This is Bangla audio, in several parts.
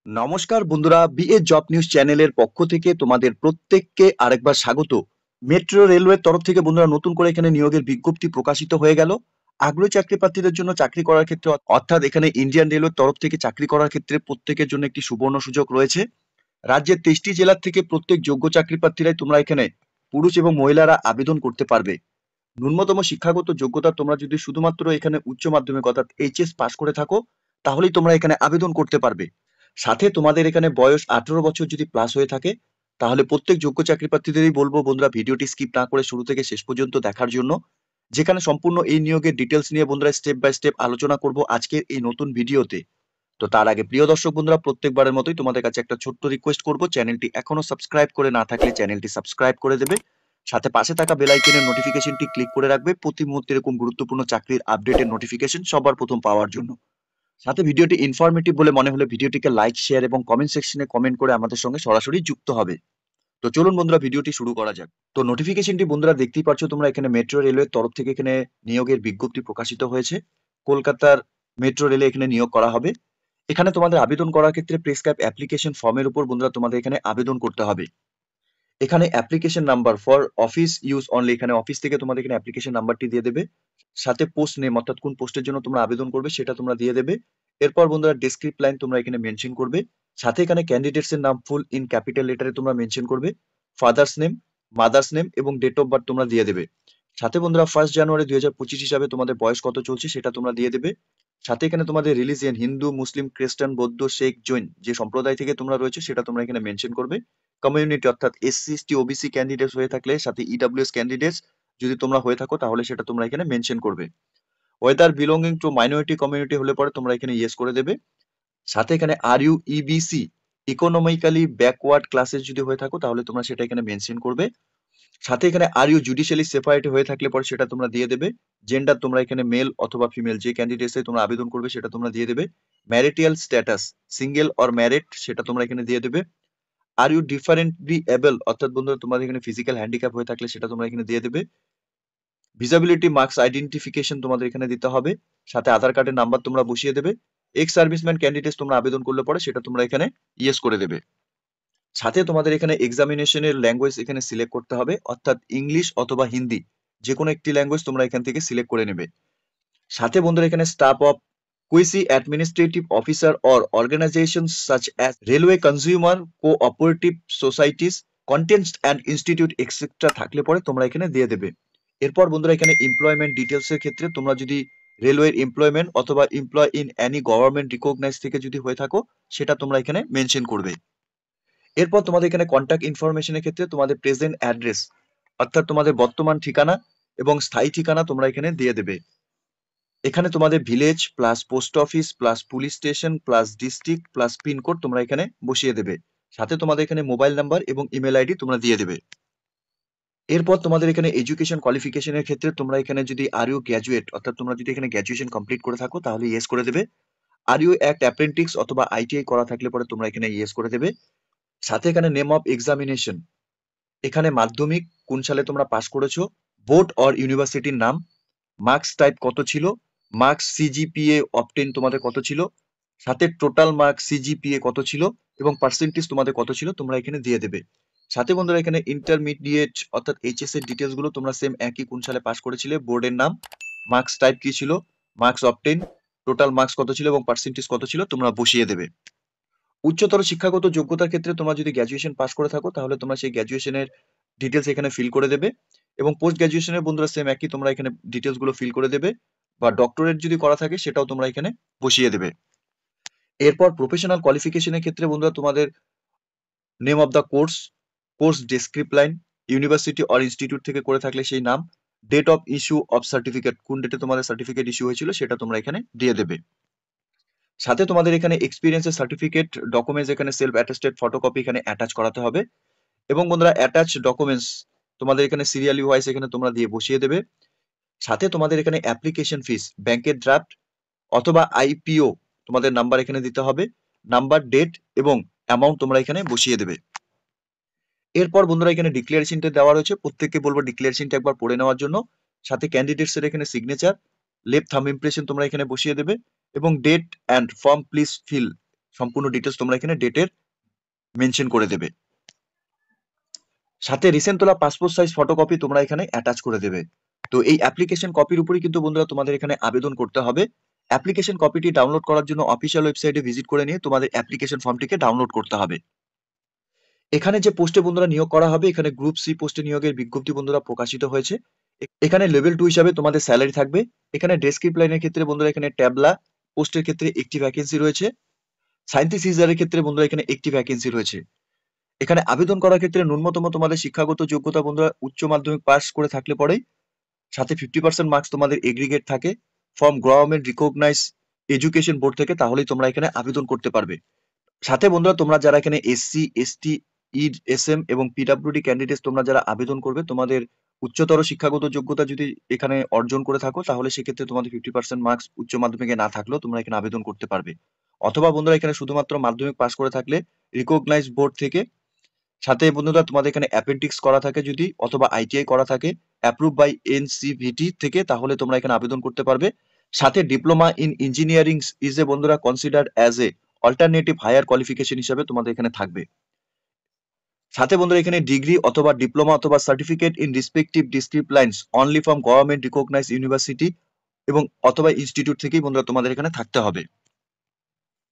নমস্কার বন্ধুরা, বিএ জব নিউজ চ্যানেলের পক্ষ থেকে তোমাদের প্রত্যেককে আরেকবার স্বাগত। মেট্রো রেলওয়ের তরফ থেকে বন্ধুরা নতুন করে এখানে নিয়োগের বিজ্ঞপ্তি প্রকাশিত হয়ে গেল। আগ্রহী চাকরি প্রার্থীদের জন্য চাকরি করার ক্ষেত্রে অর্থাৎ এখানে ইন্ডিয়ান রেলওয়ের তরফ থেকে চাকরি করার ক্ষেত্রে প্রত্যেকের জন্য একটি সুবর্ণ সুযোগ রয়েছে। রাজ্যের 23টি জেলা থেকে প্রত্যেক যোগ্য চাকরি প্রার্থীরাই তোমরা এখানে পুরুষ এবং মহিলারা আবেদন করতে পারবে। ন্যূনতম শিক্ষাগত যোগ্যতা তোমরা যদি শুধুমাত্র এখানে উচ্চ মাধ্যমিক অর্থাৎ এইচএস পাস করে থাকো তাহলেই তোমরা এখানে আবেদন করতে পারবে। সাথে তোমাদের এখানে বয়স 18 বছর যদি প্লাস হয়ে থাকে তাহলে প্রত্যেক যোগ্য চাকরি প্রার্থীদেরই বলবো বন্ধুরা ভিডিওটি স্কিপ না করে শুরু থেকে শেষ পর্যন্ত দেখার জন্য, যেখানে সম্পূর্ণ এই নিয়োগের ডিটেলস নিয়ে বন্ধুরা স্টেপ বাই স্টেপ আলোচনা করব আজকের এই নতুন ভিডিওতে। তো তার আগে প্রিয় দর্শক বন্ধুরা, প্রত্যেকবারের মতোই তোমাদের কাছে একটা ছোট্ট রিকোয়েস্ট করব, চ্যানেলটি এখনো সাবস্ক্রাইব করে না থাকলে চ্যানেলটি সাবস্ক্রাইব করে দেবে। সাথে পাশে থাকা বেল আইকনের নোটিফিকেশনটি ক্লিক করে রাখবে প্রতি মুহূর্তে এরকম গুরুত্বপূর্ণ চাকরির আপডেটের নোটিফিকেশন সবার প্রথম পাওয়ার জন্য। সাথে ভিডিওটি ইনফরমেটিভ বলে মনে হলে ভিডিওটিকে লাইক, শেয়ার এবং কমেন্ট সেকশনে কমেন্ট করে আমাদের সঙ্গে সরাসরি যুক্ত হবে। তো চলুন বন্ধুরা ভিডিওটি শুরু করা যাক। তো নোটিফিকেশনটি বন্ধুরা দেখতেই পাচ্ছ তোমরা, এখানে মেট্রো রেলওয়ের তরফ থেকে এখানে নিয়োগের বিজ্ঞপ্তি প্রকাশিত হয়েছে। কলকাতার মেট্রো রেলে এখানে নিয়োগ করা হবে। এখানে তোমাদের আবেদন করার ক্ষেত্রে প্রেসক্রাইব অ্যাপ্লিকেশন ফর্মের উপর বন্ধুরা তোমাদের এখানে আবেদন করতে হবে। এখানে application number for office use only, এখানে অফিস থেকে তোমাদের এখানে অ্যাপ্লিকেশন নাম্বারটি দিয়ে দেবে। সাথে পোস্ট নেম অর্থাৎ কোন পোস্টের জন্য তোমরা আবেদন করবে সেটা তোমরা দিয়ে দেবে। এরপর বন্ধুরা ডেসক্রিপ্ট লাইন তোমরা এখানে মেনশন করবে। সাথে এখানে ক্যান্ডিডেটস এর নাম ফুল ইন ক্যাপিটাল লেটারে তোমরা মেনশন করবে। ফাদার্স নেম, মাদার্স নেম এবং ডেট অফ বার্থ তোমরা দিয়ে দেবে। সাথে বন্ধুরা 1 জানুয়ারি 2025 হিসাবে তোমাদের বয়স কত চলছে সেটা তোমরা দিয়ে দেবে। সাথে এখানে তোমাদের রিলিজিয়ন হিন্দু, মুসলিম, খ্রিস্টান, বৌদ্ধ, শেখ, জৈন যে সম্প্রদায় থেকে তোমরা রয়েছে সেটা তোমরা এখানে মেনশন করবে। কমিউনিটি অর্থাৎ এসসি, এসটি, ওবিসি ক্যান্ডিডেটস হয়ে থাকলে, সাথে ইডব্লিউএস ক্যান্ডিডেটস যদি তোমরা হয়ে থাকো তাহলে সেটা তোমরা এখানে মেনশন করবে। Whether belonging to minority community হলে পরে তোমরা এখানে ইয়েস করে দেবে। সাথে এখানে are you EBC economically backward classes যদি হয়ে থাকো তাহলে তোমরা সেটা এখানে মেনশন করবে। সাথে এখানে আর ইউ জুডিশিয়ালি সেপারেট হয়ে থাকলে পরে সেটা তোমরা দিয়ে দেবে। জেন্ডার তোমরা এখানে মেল অথবা ফিমেল যে ক্যান্ডিডেটসে তোমরা আবেদন করবে সেটা তোমরা দিয়ে দেবে। Marital status single or married সেটা তোমরা এখানে দিয়ে দেবে। আর ইউ ডিফারেন্টলি এবল অর্থাৎ বন্ধুরা তোমাদের এখানে ফিজিক্যাল হ্যান্ডিক্যাপ হয়ে থাকলে সেটা তোমরা এখানে দিয়ে দেবে। ভিসাবিলিটি মার্কস আইডেন্টিফিকেশন তোমাদের এখানে দিতে হবে। সাথে আধার কার্ডের নাম্বার তোমরা বসিয়ে দেবে। এক্স সার্ভিসম্যান ক্যান্ডিডেটস তোমরা আবেদন করলে পরে সেটা তোমরা এখানে ইয়েস করে দেবে। সাথে তোমাদের এখানে এক্সামিনেশনের ল্যাঙ্গুয়েজ এখানে সিলেক্ট করতে হবে, অর্থাৎ ইংলিশ অথবা হিন্দি যে কোনো একটি ল্যাঙ্গুয়েজ তোমরা এখান থেকে সিলেক্ট করে নেবে। সাথে বন্ধুরা এখানে staff of quasi administrative officer or organisation such as railway consumer cooperative societies canteens and institute etcetera থাকলে পরে তোমরা এখানে দিয়ে দেবে। এরপর বন্ধুরা এখানে এমপ্লয়মেন্ট ডিটেলস এর ক্ষেত্রে তোমরা যদি রেলওয়ের এমপ্লয়মেন্ট অথবা employ in any government recognise থেকে যদি হয়ে থাকো সেটা তোমরা এখানে মেনশন করবে। এরপর তোমাদের এখানে কন্ট্যাক্ট ইনফরমেশনের ক্ষেত্রে তোমাদের প্রেজেন্ট অ্যাড্রেস অর্থাৎ তোমাদের বর্তমান ঠিকানা এবং স্থায়ী ঠিকানা তোমরা এখানে দিয়ে দেবে। এখানে তোমাদের village plus post office plus police station plus district plus pincode তোমরা এখানে বসিয়ে দেবে। সাথে তোমাদের এখানে মোবাইল নাম্বার এবং ইমেল আইডি তোমরা দিয়ে দেবে। এরপর তোমাদের এখানে এডুকেশন কোয়ালিফিকেশনের ক্ষেত্রে তোমরা এখানে যদি আর ইউ গ্র্যাজুয়েট অর্থাৎ তোমরা যদি এখানে গ্র্যাজুয়েশন কমপ্লিট করে থাকো তাহলে ইয়েস করে দেবে। আর ইউ অ্যাক্ট অ্যাপ্রেন্টিস অথবা আইটিআই করা থাকলে পরে তোমরা এখানে ইয়েস করে দেবে। সাথে এখানে নেম অফ এক্সামিনেশন, এখানে মাধ্যমিক কোন সালে তোমরা পাস করেছো, বোর্ড অর ইউনিভার্সিটির নাম, মার্কস টাইপ কত ছিল, মার্কস সিজিপিএ অবটেন তোমাদের কত ছিল, সাথে টোটাল মার্কস সিজিপিএ কত ছিল এবং পার্সেন্টেজ তোমাদের কত ছিল তোমরা এখানে দিয়ে দেবে। সাথে বন্ধুরা এখানে ইন্টারমিডিয়েট অর্থাৎ এইচএস এর ডিটেলস গুলো তোমরা সেম একই কোন সালে পাস করেছিলে, বোর্ডের নাম, মার্কস টাইপ কি ছিল, মার্কস অবটেন, টোটাল মার্কস কত ছিল এবং পার্সেন্টেজ কত ছিল তোমরা বসিয়ে দেবে। উচ্চতর শিক্ষাগত যোগ্যতার ক্ষেত্রে তোমরা যদি গ্র্যাজুয়েশন পাস করে থাকো তাহলে তোমরা সেই গ্র্যাজুয়েশনের ডিটেলস এখানে ফিল করে দেবে। এবং পোস্ট গ্র্যাজুয়েশনের বন্ধুরা সেম একই তোমরা এখানে ডিটেলস গুলো ফিল করে দেবে, বা ডক্টরেট যদি করা থাকে সেটাও তোমরা এখানে বসিয়ে দেবে। এরপর প্রফেশনাল কোয়ালিফিকেশনের ক্ষেত্রে বন্ধুরা তোমাদের name of the course, course discipline, university or institute থেকে করে থাকলে সেই নাম, date of issue of certificate কোন ডেটে তোমাদের সার্টিফিকেট ইস্যু হয়েছিল সেটা তোমরা এখানে দিয়ে দেবে। সাথে তোমাদের এখানে এক্সপিরিয়েন্সের সার্টিফিকেট ডকুমেন্টস এখানে সেলফ অ্যাটেস্টেড ফটোকপি এখানে অ্যাটাচ করাতে হবে। এবং বন্ধুরা অ্যাটাচ ডকুমেন্টস তোমাদের এখানে সিরিয়ালি ওয়াইজ এখানে তোমরা দিয়ে বসিয়ে দেবে। সাথে তোমাদের এখানে অ্যাপ্লিকেশন ফিস, ব্যাংকের ড্রাফট অথবা আইপিও তোমাদের নাম্বার এখানে দিতে হবে, নাম্বার, ডেট এবং অ্যামাউন্ট তোমরা এখানে বসিয়ে দেবে। এরপর বন্ধুরা এখানে ডিক্লারেশনটা দেওয়া রয়েছে, প্রত্যেককে বলবো ডিক্লারেশনটা একবার পড়ে নেওয়ার জন্য। সাথে ক্যান্ডিডেটস এর এখানে সিগনেচার, লেফট থাম্ব ইমপ্রেশন তোমরা এখানে বসিয়ে দেবে এবং date and form please fill সম্পূর্ণ ডিটেলস তোমরা এখানে ডেটের মেনশন করে দেবে। সাথে রিসেন্ট তোলা পাসপোর্ট সাইজ ফটোকপি তোমরা এখানে অ্যাটাচ করে দেবে। তো এই অ্যাপ্লিকেশন কপির উপরই কিন্তু বন্ধুরা তোমাদের এখানে আবেদন করতে হবে। অ্যাপ্লিকেশন কপিটি ডাউনলোড করার জন্য অফিসিয়াল ওয়েবসাইটে ভিজিট করে নিয়ে তোমাদের অ্যাপ্লিকেশন ফর্মটিকে ডাউনলোড করতে হবে। এখানে যে পোস্টে বন্ধুরা নিয়োগ করা হবে, এখানে গ্রুপ সি পোস্টে নিয়োগের বিজ্ঞপ্তি বন্ধুরা প্রকাশিত হয়েছে। এখানে লেভেল 2 হিসাবে তোমাদের স্যালারি থাকবে। এখানে ডেসক্রিপ্ট লাইনের ক্ষেত্রে বন্ধুরা এখানে ট্যাবলা পোস্টের ক্ষেত্রে একটি ভ্যাকেন্সি রয়েছে। সায়েন্টিস্ট সিজারের ক্ষেত্রে বন্ধুরা এখানে একটি ভ্যাকেন্সি রয়েছে। এখানে আবেদন করার ক্ষেত্রে ন্যূনতম তোমাদের শিক্ষাগত যোগ্যতা বন্ধুরা উচ্চ মাধ্যমিক পাস করে থাকলে পরেই, সাথে 50% মার্কস তোমাদের এগ্রিগেট থাকে from government recognise education board থেকে, তাহলেই তোমরা এখানে আবেদন করতে পারবে। সাথে বন্ধুরা তোমরা যারা এখানে এসসি, এসটি, ইএসএম এবং পিডব্লিউডি ক্যান্ডিডেট তোমরা যারা আবেদন করবে, তোমাদের উচ্চতর শিক্ষাগত যোগ্যতা যদি এখানে অর্জন করে থাকো, তাহলে সেক্ষেত্রে তোমাদের 50% মার্কস উচ্চ মাধ্যমিকে না থাকলেও তোমরা এখানে আবেদন করতে পারবে। অথবা বন্ধুরা এখানে শুধুমাত্র মাধ্যমিক পাস করে থাকলে রিকগনাইজ বোর্ড থেকে, সাথে বন্ধুরা তোমাদের এখানে অ্যাপেন্ডিক্স করা থাকে যদি, অথবা আইটিআই করা থাকে অ্যাপ্রুভ বাই এনসিভিটি থেকে, তাহলে তোমরা এখানে আবেদন করতে পারবে। সাথে diploma in engineering is a বন্ধুরা considered as a alternative higher qualification হিসেবে তোমাদের এখানে থাকবে। সাথে বন্ধুরা এখানে ডিগ্রি অথবা ডিপ্লোমা অথবা certificate in respective disciplines only from government recognise university এবং অথবা ইনস্টিটিউট থেকেই বন্ধুরা তোমাদের এখানে থাকতে হবে।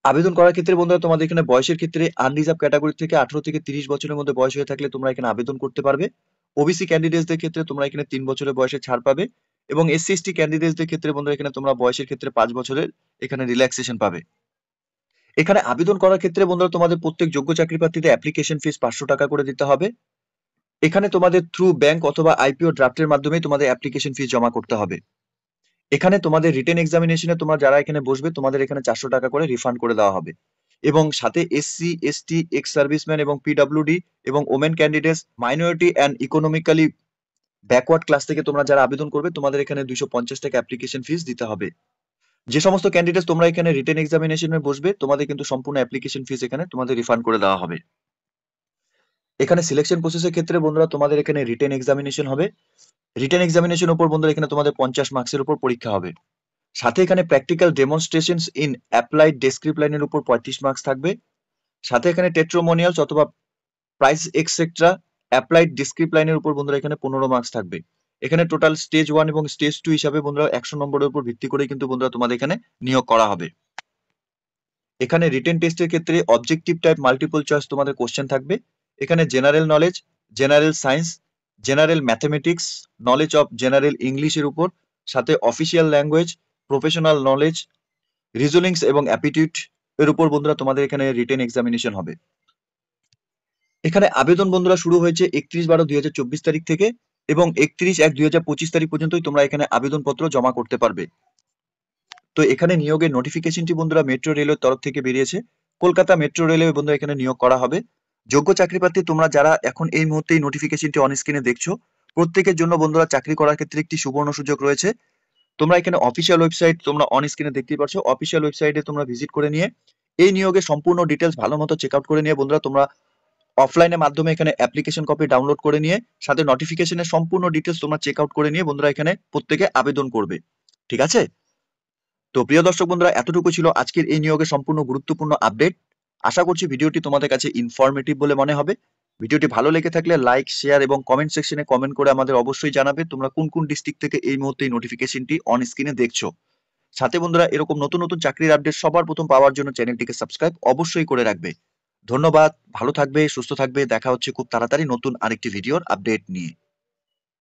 আবেদন করার ক্ষেত্রে বন্ধুরা তোমাদের এখানে বয়সের ক্ষেত্রে আনরিজার্ভ ক্যাটাগরি থেকে 18 থেকে 30 বছরের মধ্যে বয়স হয়ে থাকলে তোমরা এখানে আবেদন করতে পারবে। ওবিসি ক্যান্ডিডেটসদের ক্ষেত্রে তোমরা এখানে 3 বছরের বয়সে ছাড় পাবে, এবং এসসি এসটি ক্যান্ডিডেটসদের ক্ষেত্রে বন্ধুরা এখানে তোমরা বয়সের ক্ষেত্রে 5 বছরের এখানে রিল্যাক্সেশন পাবে। এখানে আবেদন করার ক্ষেত্রে বন্ধুরা তোমাদের প্রত্যেক যোগ্য চাকরি প্রার্থীদের অ্যাপ্লিকেশন ফিস 500 টাকা করে দিতে হবে। এখানে তোমাদের থ্রু ব্যাংক অথবা আইপিও ড্রাফটের মাধ্যমে তোমাদের অ্যাপ্লিকেশন ফিস জমা করতে হবে। এখানে তোমাদের রিটেন এক্সামিনেশনে তোমরা যারা এখানে বসবে, তোমাদের এখানে 400 টাকা করে রিফান্ড করে দেওয়া হবে। এবং সাথে এসসি, এসটি, এক্স সার্ভিসম্যান এবং পিডব্লিউডি এবং women candidates, minority and economically backward class থেকে তোমরা যারা আবেদন করবে, তোমাদের এখানে 250 টাকা অ্যাপ্লিকেশন ফিস দিতে হবে। যে সমস্ত ক্যান্ডিডেটস তোমরা এখানে রিটেন এক্সামিনেশনে বসবে, তোমাদের কিন্তু সম্পূর্ণ অ্যাপ্লিকেশন ফিস এখানে তোমাদের রিফান্ড করে দেওয়া হবে। এখানে সিলেকশন প্রসেসের ক্ষেত্রে বন্ধুরা তোমাদের এখানে রিটেন এক্সামিনেশন হবে। রিটেন এক্সামিনেশন উপর বন্ধুরা এখানে তোমাদের 50 মার্কসের উপর পরীক্ষা হবে। সাথে এখানে প্র্যাকটিক্যাল ডেমনস্ট্রেশনস ইন অ্যাপ্লাইড ডেসক্রিপ্ট লাইনের উপর 35 মার্কস থাকবে। সাথে এখানে টেস্টিমোনিয়ালস অথবা প্রাইস এক্সেট্রা অ্যাপ্লাইড ডেসক্রিপ্ট লাইনের উপর বন্ধুরা এখানে 15 মার্কস থাকবে। এখানে টোটাল স্টেজ 1 এবং স্টেজ 2 হিসাবে বন্ধুরা 100 নম্বরের উপর ভিত্তি করে কিন্তু বন্ধুরা তোমাদের এখানে নিয়োগ করা হবে। এখানে রিটেন টেস্টের ক্ষেত্রে অবজেক্টিভ টাইপ মাল্টিপল চয়েস তোমাদের কোশ্চেন থাকবে। এখানে general knowledge, general science, general mathematics, knowledge of general ইংলিশের উপর, সাথে অফিসিয়াল ল্যাঙ্গুয়েজ, প্রফেশনাল নলেজ, রিজনিংস এবং অ্যাপটিটিউড এর উপর বন্ধুরা তোমাদের এখানে রিটেন এক্সামিনেশন হবে। এখানে আবেদন বন্ধুরা শুরু হয়েছে 31/12/2024 তারিখ থেকে, এবং 31/1/2025 তারিখ পর্যন্তই তোমরা এখানে আবেদনপত্র জমা করতে পারবে। তো এখানে নিয়োগের নোটিফিকেশনটি বন্ধুরা মেট্রো রেলের তরফ থেকে বেরিয়েছে। কলকাতা মেট্রো রেলওয়ে বন্ধুরা এখানে নিয়োগ করা হবে। যোগ্য চাকরি প্রার্থী তোমরা যারা এখন এই মুহূর্তে এই নোটিফিকেশনটি অন স্ক্রিনে দেখছো, প্রত্যেকের জন্য বন্ধুরা চাকরি করার ক্ষেত্রে একটি সুবর্ণ সুযোগ রয়েছে। তোমরা এখানে অফিসিয়াল ওয়েবসাইট তোমরা অন স্ক্রিনে দেখতেই পাচ্ছ, অফিসিয়াল ওয়েবসাইটে তোমরা ভিজিট করে নিয়ে এই নিয়োগের সম্পূর্ণ ডিটেলস ভালো মতো চেক আউট করে নিয়ে বন্ধুরা তোমরা অফলাইনের মাধ্যমে এখানে অ্যাপ্লিকেশন কপি ডাউনলোড করে নিয়ে, সাথে নোটিফিকেশনের সম্পূর্ণ ডিটেলস তোমরা চেক আউট করে নিয়ে বন্ধুরা এখানে প্রত্যেকে আবেদন করবে। ঠিক আছে? তো প্রিয় দর্শক বন্ধুরা, এতটুকু ছিল আজকের এই নিয়োগের সম্পূর্ণ গুরুত্বপূর্ণ আপডেট। আশা করছি ভিডিওটি তোমাদের কাছে ইনফরমেটিভ বলে মনে হবে। ভিডিওটি ভালো লেগে থাকলে লাইক, শেয়ার এবং কমেন্ট সেকশনে কমেন্ট করে আমাদের অবশ্যই জানাবে তোমরা কোন কোন ডিস্ট্রিক্ট থেকে এই মুহূর্তে এই নোটিফিকেশনটি অন স্ক্রিনে দেখছো। সাথে বন্ধুরা এরকম নতুন নতুন চাকরির আপডেট সবার প্রথম পাওয়ার জন্য চ্যানেলটিকে সাবস্ক্রাইব অবশ্যই করে রাখবে। ধন্যবাদ, ভালো থাকবে, সুস্থ থাকবে। দেখা হচ্ছে খুব তাড়াতাড়ি নতুন আরেকটি ভিডিওর আপডেট নিয়ে।